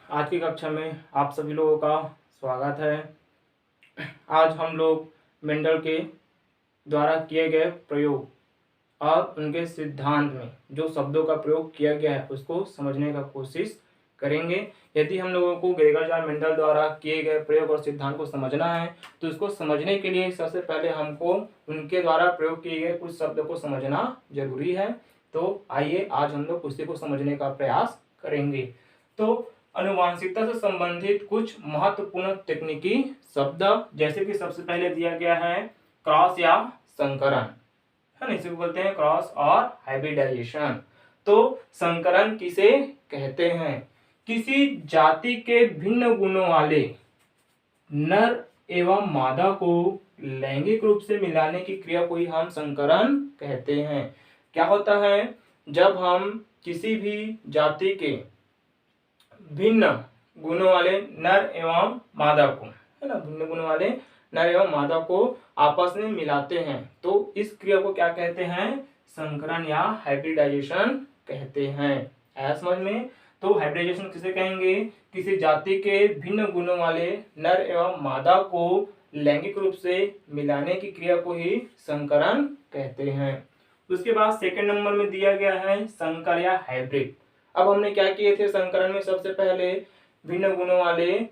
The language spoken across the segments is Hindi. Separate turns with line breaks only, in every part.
आज की कक्षा में आप सभी लोगों का स्वागत है। आज हम लोग मेंडल के द्वारा किए गए प्रयोग और उनके सिद्धांत में जो शब्दों का प्रयोग किया गया है उसको समझने का कोशिश करेंगे। यदि हम लोगों को ग्रेगर जॉन मेंडल द्वारा किए गए प्रयोग और सिद्धांत को समझना है तो इसको समझने के लिए सबसे पहले हमको उनके द्वारा प्रयोग किए गए कुछ शब्दों को समझना जरूरी है। तो आइए आज हम लोग उसी को समझने का प्रयास करेंगे। तो आनुवांशिकता से संबंधित कुछ महत्वपूर्ण तकनीकी शब्द, जैसे कि सबसे पहले दिया गया है क्रॉस या संकरण, है ना, इसे बोलते हैं क्रॉस और हाइब्रिडाइजेशन। तो संकरण किसे कहते हैं? किसी जाति के भिन्न गुणों वाले नर एवं मादा को लैंगिक रूप से मिलाने की क्रिया को ही हम संकरण कहते हैं। क्या होता है, जब हम किसी भी जाति के भिन्न गुणों वाले नर एवं मादा को, है ना, भिन्न गुणों वाले नर एवं मादा को आपस में मिलाते हैं तो इस क्रिया को क्या कहते हैं? संकरण या हाइब्रिडाइजेशन कहते हैं। आया समझ में? तो हाइब्रिडाइजेशन किसे कहेंगे? किसी जाति के भिन्न गुणों वाले नर एवं मादा को लैंगिक रूप से मिलाने की क्रिया को ही संकरण कहते हैं। उसके बाद सेकंड नंबर में दिया गया है संकर या हाइब्रिड। अब हमने क्या किए थे संकरण में? सबसे पहले भिन्न गुणों वाले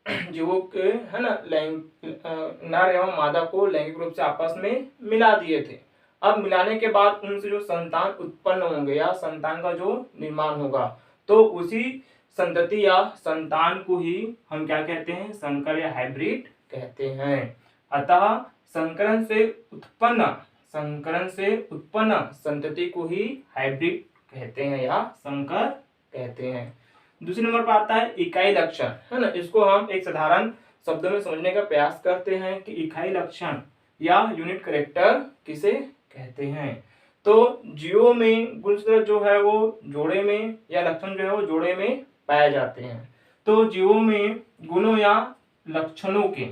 जीवों के, है ना, नर एवं मादा को लैंगिक रूप से आपस में मिला दिए थे। अब मिलाने के बाद उनसे जो संतान उत्पन्न होंगे या संतान का जो निर्माण होगा तो उसी संतति या संतान को ही हम क्या कहते हैं? संकर या हाइब्रिड कहते हैं। अतः संकरण से उत्पन्न संतति को ही हाइब्रिड कहते हैं या संकर कहते हैं। दूसरे नंबर पर आता है इकाई लक्षण, है ना। इसको हम एक साधारण शब्दों में समझने का प्रयास करते हैं कि इकाई लक्षण या यूनिट कैरेक्टर किसे कहते हैं। तो जीवों में गुणसूत्र जो है वो जोड़े में या लक्षण जो है वो जोड़े में पाए जाते हैं। तो जीवों में गुणों या लक्षणों के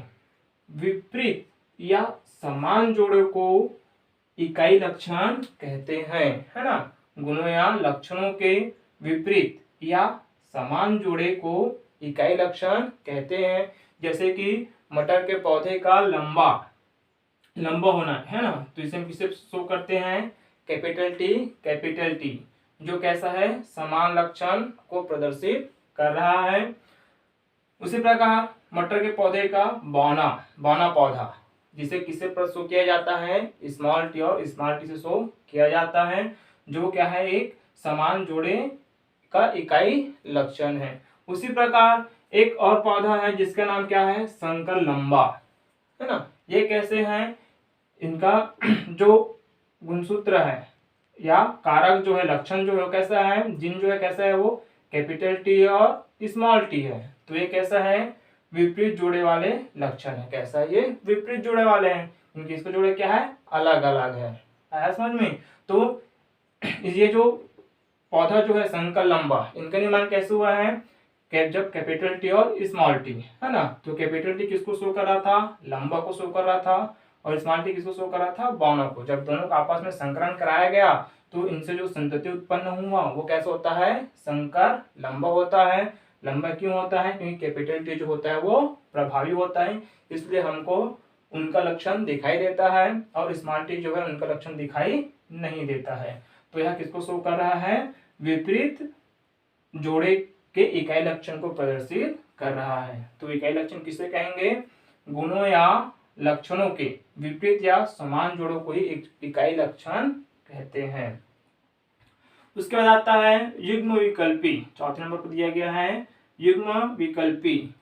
विपरीत या समान जोड़े को इकाई लक्षण कहते हैं, है ना। गुणों या लक्षणों के विपरीत या समान जोड़े को इकाई लक्षण कहते हैं। जैसे कि मटर के पौधे का लंबा होना, है ना, तो इसे हम किसे शो करते हैं? कैपिटल टी, जो कैसा है? समान लक्षण को प्रदर्शित कर रहा है। उसी प्रकार मटर के पौधे का बौना पौधा, जिसे किसे पर शो किया जाता है? स्मॉल टी और स्मॉल टी से शो किया जाता है, जो क्या है? एक समान जोड़े का इकाई लक्षण है। उसी प्रकार एक और पौधा है जिसका नाम क्या है? संकर लंबा, है ना। ये कैसे हैं? इनका जो गुणसूत्र है या कारक जो है, लक्षण जो है कैसा है? जिन जो है कैसा है? वो कैपिटल टी और स्मॉल टी है। तो ये कैसा है? विपरीत जोड़े वाले लक्षण है। कैसा है? ये विपरीत जोड़े वाले हैं। इनके इसको जोड़े क्या है? अलग अलग है। आया समझ में? तो ये जो पौधा जो है संकर लंबा, इनका निर्माण कैसे हुआ है? जब कैपिटल टी और स्मॉल टी, है ना, तो कैपिटल टी किसको शो कर रहा था? लंबा को शो कर रहा था। और स्मॉल टी किसको शो कर रहा था? बौना को। जब दोनों का आपस में संकरण कराया गया तो इनसे जो संतति उत्पन्न हुआ वो कैसा होता है? संकर लंबा होता है। लंबा क्यों होता है? क्योंकि कैपिटल टी जो होता है वो प्रभावी होता है, इसलिए हमको उनका लक्षण दिखाई देता है और स्मॉल टी जो है उनका लक्षण दिखाई नहीं देता है। तो यह किसको शो कर रहा है? विपरीत जोड़े के इकाई लक्षण को प्रदर्शित कर रहा है। तो इकाई लक्षण किसे कहेंगे? गुणों या लक्षणों के विपरीत या समान जोड़ों को ही एक इकाई लक्षण कहते हैं। उसके बाद आता है युग्म विकल्पी। चौथे नंबर पर दिया गया है युग्म विकल्पी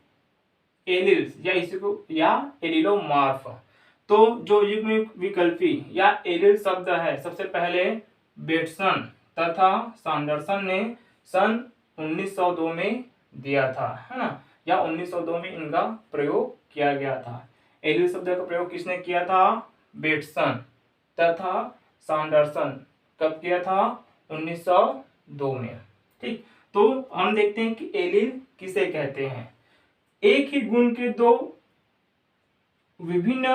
एलिल्स या इसी को या एलिलोमॉर्फ। तो जो युग्म विकल्पी या एलिल शब्द है, सबसे पहले बेटसन तथा सैंडरसन ने सन 1902 में दिया था, है ना, या 1902 में इनका प्रयोग किया गया था। एलिल शब्द का प्रयोग किसने किया था? बेटसन तथा सैंडरसन। कब किया था? 1902 में। ठीक, तो हम देखते हैं कि एलिल किसे कहते हैं। एक ही गुण के दो विभिन्न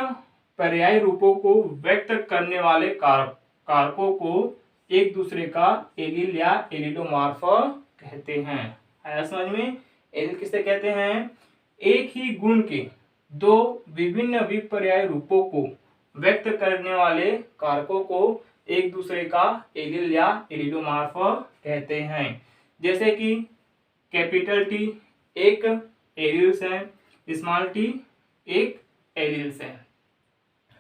पर्याय रूपों को व्यक्त करने वाले कारकों को एक दूसरे का एलिल या एलिलोमॉर्फ कहते हैं। आया समझ में? एलिल किसे कहते हैं? एक ही गुण के दो विभिन्न विपर्याय रूपों को व्यक्त करने वाले कारकों को एक दूसरे का एलिल या एलिलोमॉर्फ कहते हैं। जैसे कि कैपिटल टी एक एलिल्स है, स्मॉल टी एक एलिल्स है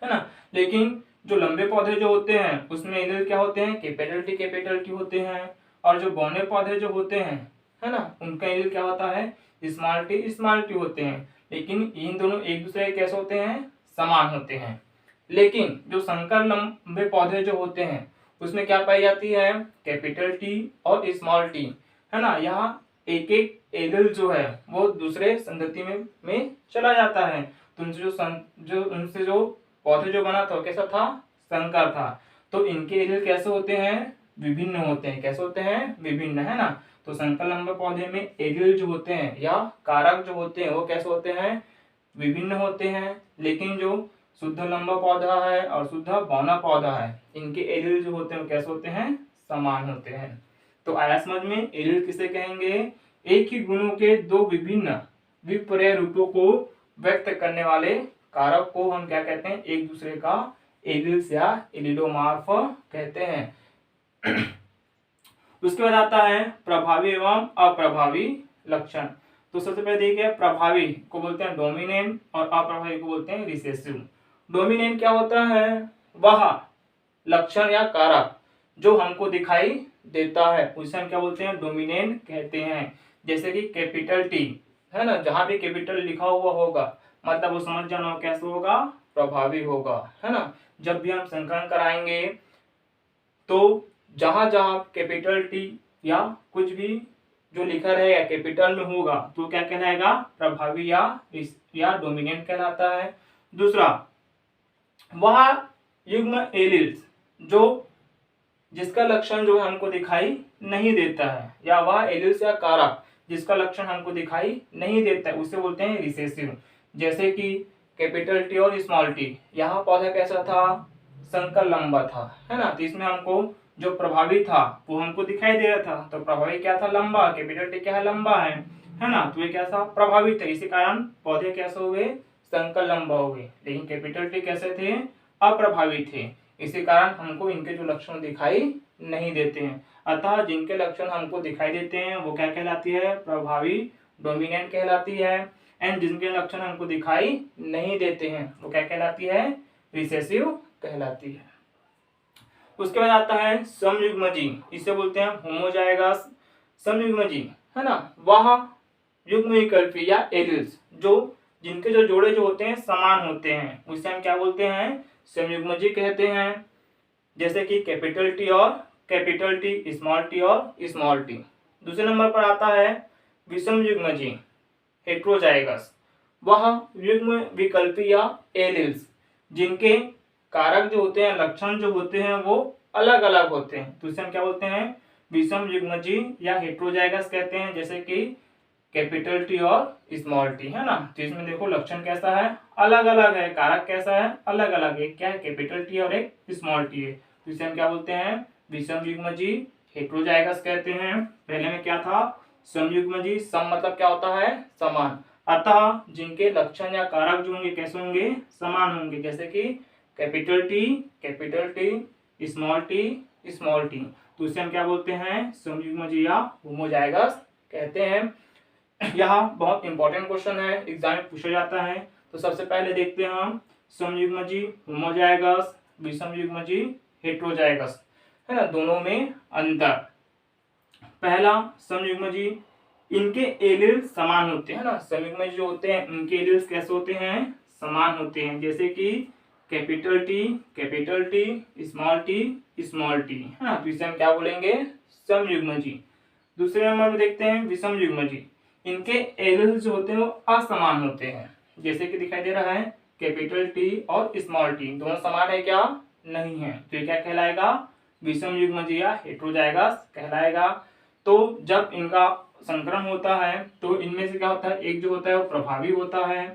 ना। लेकिन जो लंबे पौधे जो होते हैं उसमें एलिल क्या होते हैं? कैपिटल टी होते हैं। और जो बौने पौधे जो होते हैं है ना, उनका एलिल क्या होता है? स्मॉल टी होते हैं। लेकिन इन दोनों एक दूसरे के कैसे होते हैं? समान होते हैं। लेकिन जो संकर लंबे पौधे जो होते हैं उसमें क्या पाई जाती है? कैपिटल टी और स्मॉल टी है ना। यहाँ एक एक एलिल जो है वो दूसरे संगति में चला जाता है। तो उनसे जो पौधे जो बना था वो कैसा था? संकर था। तो इनके एलिल कैसे होते हैं? विभिन्न होते हैं। कैसे होते हैं? विभिन्न, है ना। तो संकर लंबे पौधे में एलिल जो होते हैं या कारक जो होते हैं वो कैसे होते हैं? विभिन्न होते हैं। लेकिन जो शुद्ध लंबा पौधा है और शुद्ध बौना पौधा है, इनके एलिल जो होते हैं वो कैसे होते हैं? समान होते हैं। तो आया समझ में? एलिल किसे कहेंगे? एक ही गुणों के दो विभिन्न विपर्याय रूपों को व्यक्त करने वाले कारक को हम क्या कहते हैं? एक दूसरे का एलिल्स या एलिलोमॉर्फ कहते हैं। उसके बाद आता है प्रभावी एवं अप्रभावी लक्षण। तो सबसे पहले देखिए, प्रभावी को बोलते हैं डोमिनेंट और अप्रभावी को बोलते हैं रिसेसिव। डोमिनेंट क्या होता है? वह लक्षण या कारक जो हमको दिखाई देता है उसे हम क्या बोलते हैं? डोमिनेंट कहते हैं। जैसे कि कैपिटल टी है ना, जहां भी कैपिटल लिखा हुआ होगा मतलब वो समझ जाना कैसे होगा? प्रभावी होगा, है ना। जब भी हम संकलन कराएंगे तो जहां जहां कैपिटल टी या कुछ भी जो लिखा रहेगा कैपिटल में होगा तो क्या कहलाएगा? प्रभावी या डोमिनेंट कहलाता है। दूसरा, वह युग्म एलिल्स जो जिसका लक्षण जो हमको दिखाई नहीं देता है, या वह एलिल्स या कारक जिसका लक्षण हमको दिखाई नहीं देता है उसे बोलते हैं रिसेसिव। जैसे कि कैपिटल टी और स्मॉल टी, यहाँ पौधा कैसा था? संकर लंबा था, है ना। तो इसमें हमको जो प्रभावी था वो हमको दिखाई दे रहा था। तो प्रभावी क्या था? लंबा। कैपिटल टी क्या है? लंबा है ना। तो ये कैसा? प्रभावी था। इसी कारण पौधे कैसे हो गए? संकर लंबा हो गए। लेकिन कैपिटल टी कैसे थे? अप्रभावी थे। इसी कारण हमको इनके जो लक्षण दिखाई नहीं देते हैं। अतः जिनके लक्षण हमको दिखाई देते हैं वो क्या कहलाती है? प्रभावी डोमिनेंट कहलाती है। एंड जिनके लक्षण हमको दिखाई नहीं देते हैं वो क्या कहलाती है? रिसेसिव कहलाती है। उसके बाद आता है समयुग्मजी। इसे बोलते हैं होमोजाइगस। समयुग्मजी है ना, वह युग्म विकल्पी या एलिल्स जो जिनके जो जोड़े जो होते हैं समान होते हैं उसे हम क्या बोलते हैं? समयुग्मजी कहते हैं। जैसे कि कैपिटल टी और कैपिटल टी, स्मॉल टी और स्मॉल टी। दूसरे नंबर पर आता है विषम युग्मजी हेट्रोजाइगस। वह युग्म विकल्पी या एलिल्स जिनके कारक जो होते हैं, लक्षण जो होते हैं वो अलग अलग होते हैं तो इसे हम क्या बोलते हैं? विषम युग्मजी या हेट्रोजाइगस कहते हैं। जैसे कि कैपिटल टी और स्मॉल टी, है ना। तो इसमें देखो लक्षण कैसा है? अलग अलग है। कारक कैसा है? अलग अलग है। क्या है? कैपिटल टी और एक स्मॉल टी है। तो इसे हम क्या बोलते हैं? विषम युग्मजी हेट्रोजाइगस कहते हैं। पहले में क्या था? समयुग्मजी। सम मतलब क्या होता है? समान। अतः जिनके लक्षण या कारक जो होंगे कैसे होंगे? समान होंगे। जैसे कि कैपिटल टी, स्मॉल टी। तो इसे हम क्या बोलते हैं? समयुग्मजी या होमोजाइगस कहते हैं। यहाँ बहुत इंपॉर्टेंट क्वेश्चन है, एग्जाम में पूछा जाता है। तो सबसे पहले देखते हैं हम समयुग्मजी होमोजाइगस, विषमयुग्मजी हेट्रोजाइगस, है ना। दोनों में अंतर। पहला समयुग्मजी, इनके एलिल समान होते हैं ना। समयुग्मजी जो होते हैं उनके एलिल्स कैसे होते हैं? समान होते हैं। जैसे कि कैपिटल टी, स्मॉल टी, है ना। तो इसे हम क्या बोलेंगे? समयुग्मजी। दूसरे नंबर में देखते हैं विषम युग्मजी। इनके एलिल्स जो होते हैं वो असमान होते हैं। जैसे कि दिखाई दे रहा है कैपिटल टी और स्मॉल टी दोनों समान है क्या? नहीं है। तो ये क्या कहलाएगा? विषम युग्मजी या हेट्रोजाइगस कहलाएगा। तो जब इनका संकरण होता है तो इनमें से क्या होता है? एक जो होता है वो प्रभावी होता है,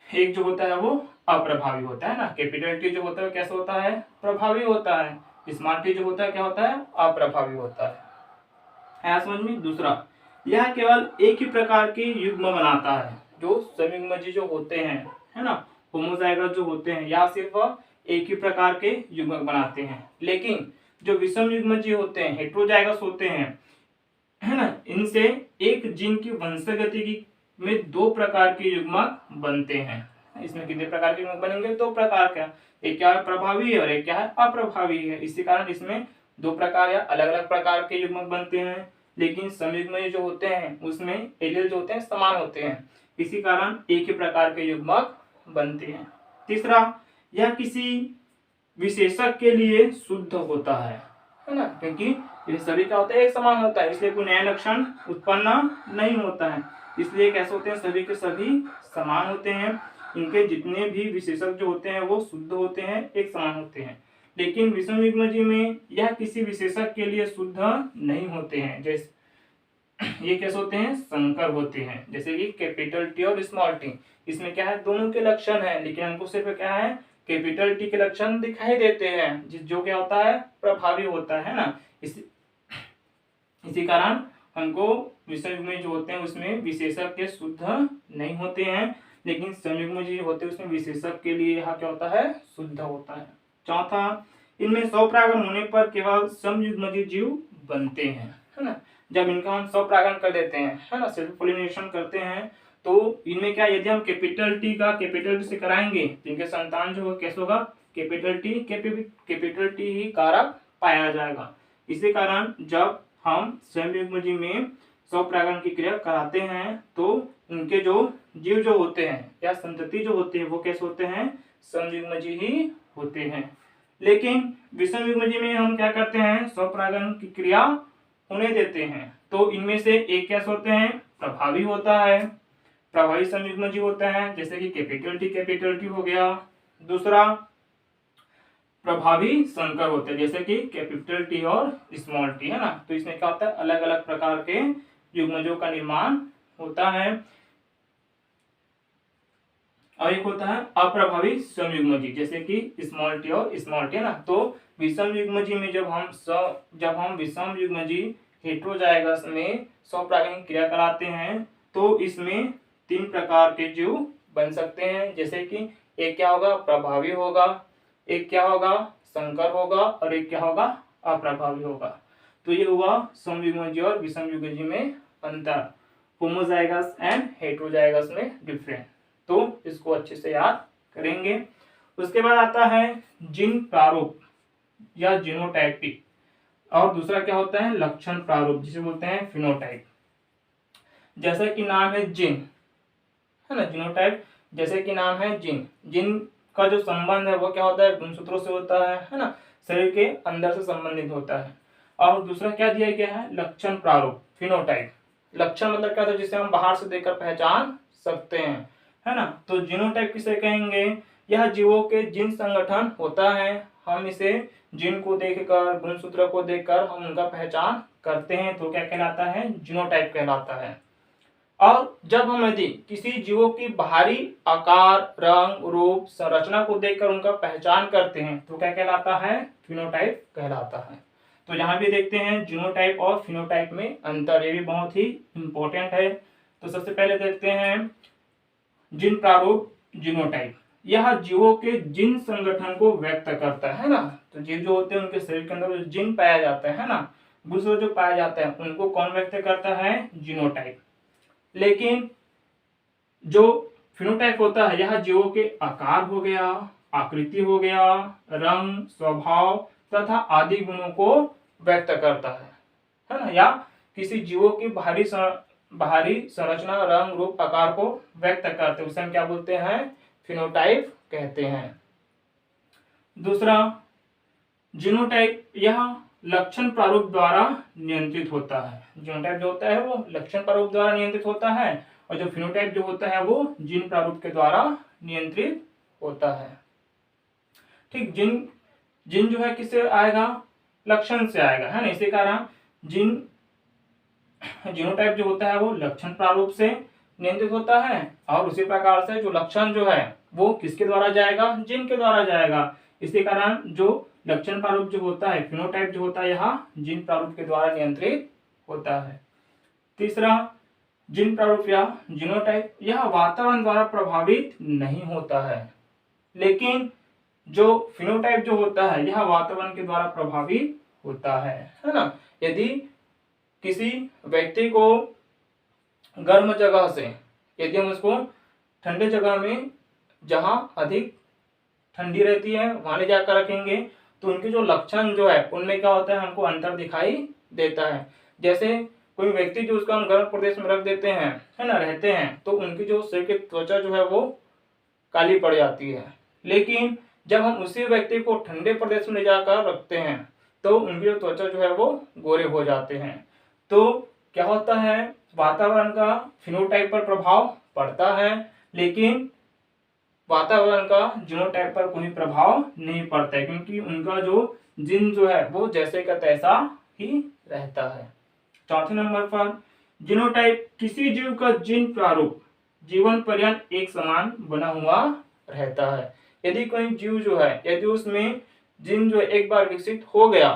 एक जो होता है वो अप्रभावी होता है ना। कैपिटल टी जो होता है कैसे होता है? प्रभावी होता है। स्मॉल टी जो होता है क्या होता है? अप्रभावी होता है। समझ में? दूसरा, यह केवल एक ही प्रकार के युग्म बनाता है। जो संयुग्मजी जो होते हैं, है ना, होमोजाइगस जो होते हैं, या सिर्फ एक ही प्रकार के युग्मक बनाते हैं। लेकिन जो विषम युग्मजी होते हैं, हेट्रोजाइगस होते हैं, है ना, इनसे एक जीन की वंशगति में दो प्रकार के युग्मक बनते हैं। इसमें कितने प्रकार के युग्मक बनेंगे? दो प्रकार का, एक क्या है प्रभावी है और एक क्या है अप्रभावी है। इसी कारण इसमें दो प्रकार या अलग अलग प्रकार के युग्मक बनते हैं। लेकिन समयुग्म जो होते हैं उसमें एलील जो होते हैं समान होते हैं, इसी कारण एक ही प्रकार के युग्मक बनते हैं। तीसरा, यह किसी विशेषक के लिए शुद्ध होता है ना, क्योंकि ये सभी क्या होता है एक समान होता है, इसलिए कोई नया लक्षण उत्पन्न नहीं होता है। इसलिए कैसे होते हैं? सभी के सभी समान होते हैं। इनके जितने भी विशेषक जो होते हैं वो शुद्ध होते हैं, एक समान होते हैं। लेकिन विषम युग्मजी में यह किसी विशेषक के लिए शुद्ध नहीं होते हैं। जैसे ये कैसे होते हैं? संकर होते हैं। जैसे कि कैपिटल टी और स्मॉल टी, इसमें क्या है दोनों के लक्षण है, लेकिन हमको सिर्फ क्या है कैपिटल टी के लक्षण दिखाई देते हैं, जो क्या होता है प्रभावी होता है ना। इसी कारण हमको विषम में जो होते हैं उसमें विशेषक के शुद्ध नहीं होते हैं, लेकिन संयुग्म जो होते हैं उसमें विशेषक के लिए यहाँ क्या होता है शुद्ध होता है। चौथा, इनमें स्वपरागण होने पर केवल समयुग्मजी जीव बनते हैं, है ना। जब इनका हम स्वपरागण कर देते हैं, है ना, सेल्फ पॉलिनेशन करते हैं, तो इनमें क्या यदि हम कैपिटल टी का कैपिटल टी से कराएंगे तो इनके संतान जो कैसे होगा कैपिटल टी ही कारक पाया जाएगा। इसी कारण जब हम समयुग्मजी में स्वपरागण की क्रिया कराते हैं तो उनके जो जीव जो होते हैं या संतति जो होते हैं वो कैसे होते हैं समयुग्मजी ही होते हैं। लेकिन विषम युग्मजी में हम क्या करते हैं स्वपरागण की क्रिया होने देते हैं, तो इनमें से एक कैसे होते हैं प्रभावी होता है, प्रभावी समयुग्मजी होता है, जैसे कि कैपिटल टी हो गया। दूसरा, प्रभावी संकर होते हैं, जैसे कि कैपिटल टी और स्मॉल टी, है ना। तो इसमें क्या होता है अलग अलग प्रकार के युग्मजों का निर्माण होता है। और एक होता है अप्रभावी समयुग्मजी, जैसे कि स्मॉल टी और स्मॉल टी, है ना। तो विषम युग्मजी में जब हम विषम युग्मजी हेट्रोजाइगस में स्वपरागण की क्रिया कराते हैं तो इसमें तीन प्रकार के जीव बन सकते हैं, जैसे कि एक क्या होगा प्रभावी होगा, एक क्या होगा संकर होगा और एक क्या होगा अप्रभावी होगा। तो ये हुआ समयुग्मजी और विषम युग्मजी में अंतर, होमोजाइगस एंड हेट्रोजाइगस में डिफरेंट। तो इसको अच्छे से याद करेंगे। उसके बाद आता है जीन प्रारूप या जीनोटाइपिक, और दूसरा क्या होता है लक्षण प्रारूप, जिसे बोलते हैं फिनोटाइप। जैसा कि नाम है जीन, है ना, जीनोटाइप जैसे कि नाम है जीन, जीन का जो संबंध है वो क्या होता है गुणसूत्रों से होता है ना, शरीर के अंदर से संबंधित होता है। और दूसरा क्या दिया गया है लक्षण प्रारूप फिनोटाइप। लक्षण मतलब क्या होता है जिसे हम बाहर से देखकर पहचान सकते हैं, है ना। तो जीनोटाइप किसे कहेंगे? यह जीवों के जीन संगठन होता है, हम इसे जीन को देखकर गुणसूत्र को देखकर हम उनका पहचान करते हैं, तो क्या कहलाता है जीनोटाइप कहलाता है। और जब हम यदि किसी जीवों की बाहरी आकार रंग रूप संरचना को देखकर उनका पहचान करते हैं तो क्या कहलाता है फिनोटाइप कहलाता है। तो यहाँ भी देखते हैं जीनोटाइप और फिनोटाइप में अंतर, ये भी बहुत ही इंपॉर्टेंट है। तो सबसे पहले देखते हैं जीन प्रारूप जीनोटाइप। यह जीवों के जीन संगठन को व्यक्त करता है ना। तो जीव जो होते हैं उनके शरीर के अंदर जो जीन पाया जाता है ना, गुणसूत्र जो पाया जाता है उनको कौन व्यक्त करता है जीनोटाइप। लेकिन जो फिनोटाइप होता है यह जीवों के आकार हो गया, आकृति हो गया, रंग स्वभाव तथा आदि गुणों को व्यक्त करता है ना, या किसी जीवों की बाहरी संरचना रंग रूप आकार को व्यक्त करते हैं, उसे हम क्या बोलते हैं फिनोटाइप कहते हैं। दूसरा जीनोटाइप यह लक्षण प्रारूप द्वारा नियंत्रित होता है। जीनोटाइप जो होता है वो लक्षण प्रारूप द्वारा नियंत्रित होता है और जो फिनोटाइप जो होता है वो जीन प्रारूप के द्वारा नियंत्रित होता है। ठीक, जीन जो है किससे आएगा लक्षण से आएगा, है ना। इसी कारण जीनोटाइप जो होता है वो लक्षण प्रारूप से नियंत्रित होता है और उसी प्रकार से जो लक्षण जो है वो किसके द्वारा जाएगा जीन के द्वारा जाएगा। इसी कारण जो लक्षण प्रारूप जो होता है फिनोटाइप जो होता है यहाँ जीन प्रारूप के द्वारा नियंत्रित होता है। तीसरा, जीन प्रारूप या जीनोटाइप, यह वातावरण द्वारा प्रभावित नहीं होता है, लेकिन जो फिनोटाइप जो होता है यह वातावरण के द्वारा प्रभावित होता है ना। यदि किसी व्यक्ति को गर्म जगह से, यदि हम उसको ठंडे जगह में जहां अधिक ठंडी रहती है वहां ले जाकर रखेंगे तो उनके जो लक्षण जो है उनमें क्या होता है, हमको अंतर दिखाई देता है। जैसे कोई व्यक्ति जो उसको हम गर्म प्रदेश में रख देते हैं, है ना, रहते हैं, तो उनकी जो शरीर की त्वचा जो है वो काली पड़ जाती है। लेकिन जब हम उसी व्यक्ति को ठंडे प्रदेश में ले जाकर रखते हैं तो उनकी जो त्वचा जो है वो गोरे हो जाते हैं। तो क्या होता है, वातावरण का फिनोटाइप पर प्रभाव पड़ता है, लेकिन वातावरण का जीनोटाइप पर कोई प्रभाव नहीं पड़ता है, क्योंकि उनका जो जीन जो है वो जैसे का तैसा ही रहता है। चौथे नंबर पर, जीनोटाइप किसी जीव का जीन प्रारूप जीवन पर्यंत एक समान बना हुआ रहता है। यदि कोई जीव जो है, यदि उसमें जीन जो एक बार विकसित हो गया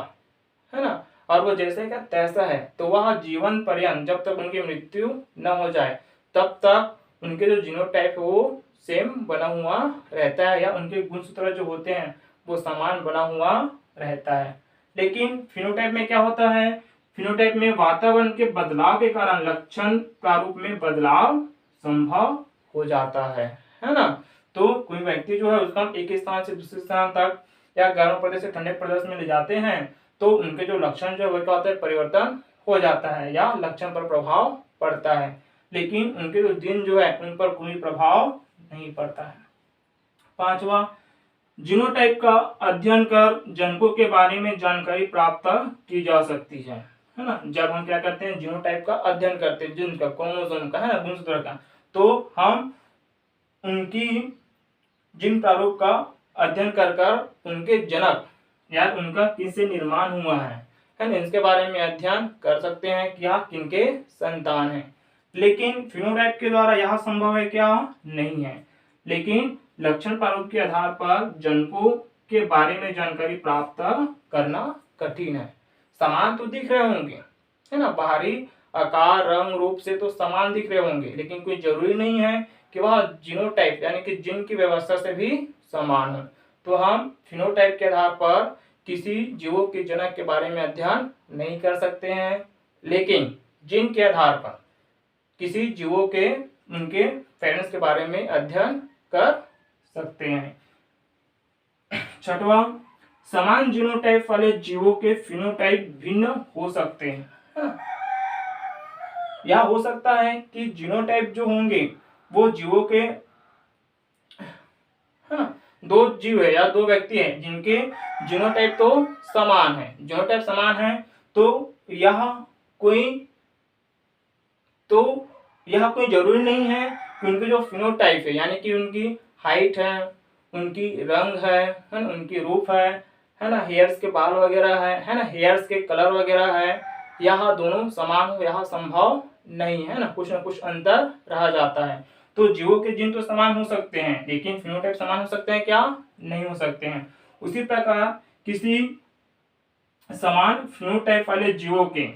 है ना, और वो जैसे का तैसा है, तो वह जीवन पर्यंत जब तक उनकी मृत्यु न हो जाए तब तक उनके जो जीनोटाइप है वो सेम बना हुआ रहता है, या उनके गुणसूत्र जो होते हैं वो समान बना हुआ रहता है। लेकिन फिनोटाइप में क्या होता है, फिनोटाइप में वातावरण के बदलाव के कारण लक्षण प्रारूप में बदलाव संभव हो जाता है ना। तो कोई व्यक्ति जो है उसका हम एक स्थान से दूसरे स्थान तक या गर्म प्रदेश से ठंडे प्रदेश में ले जाते हैं तो उनके जो लक्षण जो है वो क्या होता है, परिवर्तन हो जाता है या लक्षण पर प्रभाव पड़ता है, लेकिन उनके जो जीन जो है उन पर कोई प्रभाव नहीं पड़ता है। पांचवा, जीनोटाइप का अध्ययन कर जनकों के बारे में जानकारी प्राप्त की जा सकती है ना। जब हम क्या करते हैं, जीनोटाइप का अध्ययन करते हैं, जिनका क्रोमोसोम का, है ना, गुणसूत्र का, तो हम उनकी जीन प्रारूप का अध्ययन कर उनके जनक या उनका किससे निर्माण हुआ है ना, इसके बारे में अध्ययन कर सकते हैं कि यह किनके संतान है। लेकिन फिनोटाइप के द्वारा यह संभव है क्या, नहीं है। लेकिन लक्षण प्रारूप के आधार पर जनकों के बारे में जानकारी प्राप्त करना कठिन है। समान तो दिख रहे होंगे, है ना, बाहरी आकार रंग रूप से तो समान दिख रहे होंगे, लेकिन कोई जरूरी नहीं है कि वह जीनोटाइप यानी कि जीन की व्यवस्था से भी समान हो। तो हम फिनोटाइप के आधार पर किसी जीवों के जनक के बारे में अध्ययन नहीं कर सकते हैं, लेकिन जीन के आधार पर किसी जीवों के उनके पेरेंट्स के बारे में अध्ययन कर सकते हैं। छठवां, समान जीनोटाइप वाले जीवों के फिनोटाइप भिन्न हो सकते हैं। यह हो सकता है कि जीनोटाइप जो होंगे वो जीवों के, है ना, दो जीव है या दो व्यक्ति हैं जिनके जीनोटाइप तो समान है, जीनोटाइप समान है, तो यह कोई जरूरी नहीं है कि उनके जो फिनोटाइप है यानी कि उनकी हाइट है, उनकी रंग है ना, उनकी रूप है ना, हेयर्स के बाल वगैरह है ना, हेयर्स के कलर वगैरह है, यह दोनों समान हो यह संभव नहीं है ना, कुछ न कुछ अंतर रह जाता है। तो जीवों के जीन तो समान हो सकते हैं, लेकिन फिनोटाइप समान हो सकते हैं क्या, नहीं हो सकते हैं। उसी प्रकार किसी समान फिनोटाइप वाले जीवों के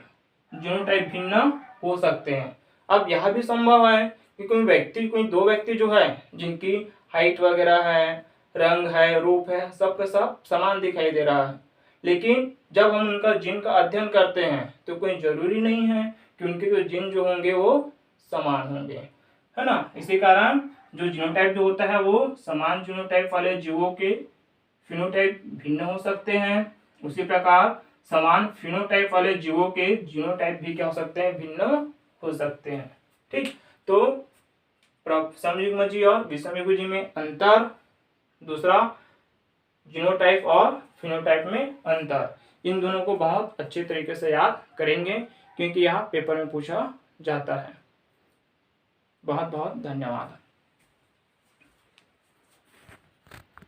जीनोटाइप भिन्न हो सकते हैं। अब यह भी संभव है कि कोई दो व्यक्ति जो है जिनकी हाइट वगैरह है, रंग है, रूप है, सब सब समान दिखाई दे रहा है, लेकिन जब हम उनका जीन का अध्ययन करते हैं तो कोई जरूरी नहीं है कि उनके जो जीन जो होंगे वो समान होंगे, है ना। इसी कारण जो जीनोटाइप जो होता है वो समान जीनोटाइप वाले जीवों के फिनोटाइप भिन्न हो सकते हैं। उसी प्रकार समान फिनोटाइप वाले जीवों के जीनोटाइप भी क्या हो सकते हैं, भिन्न हो सकते हैं। ठीक, तो समयुग्मजीवी और विषमयुग्मजीवी में अंतर, दूसरा जीनोटाइप और फिनोटाइप में अंतर, इन दोनों को बहुत अच्छे तरीके से याद करेंगे क्योंकि यह पेपर में पूछा जाता है। बहुत बहुत धन्यवाद।